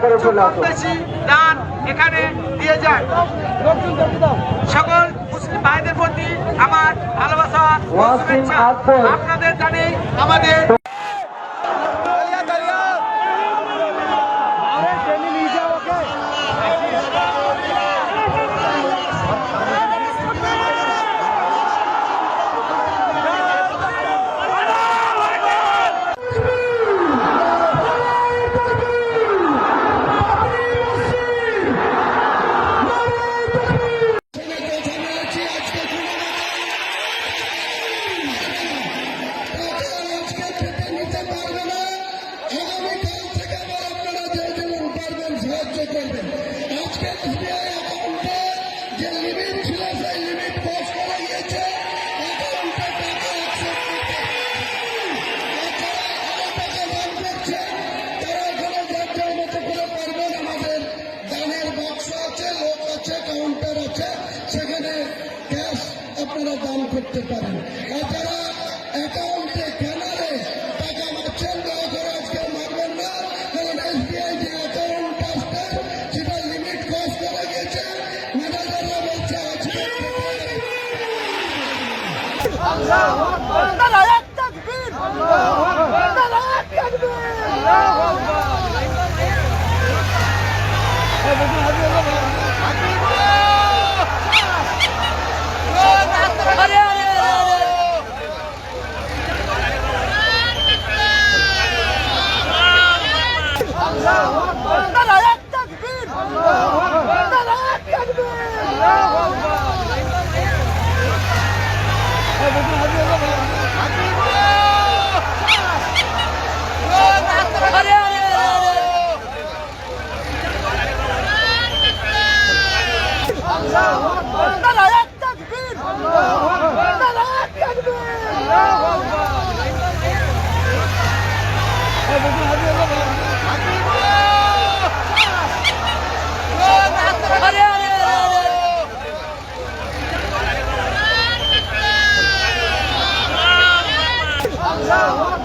করে চলে আসুন। দান এখানে দিয়ে যায়। সকল মুসলিম ভাইদের প্রতি আমার ভালোবাসা ও শুভেচ্ছা। আপনাদের জানি আমাদের আপনারা দান করতে পারেন। আপনারা অ্যাকাউন্টে ক্যানারে টাকা মারছেন, দয়া করে আজকে মারবেন না, কারণ SBI যে অ্যাকাউন্ট আসবে সেটা লিমিট ক্রস করে গেছে। ম্যানেজাররা বলছে আজকে Allah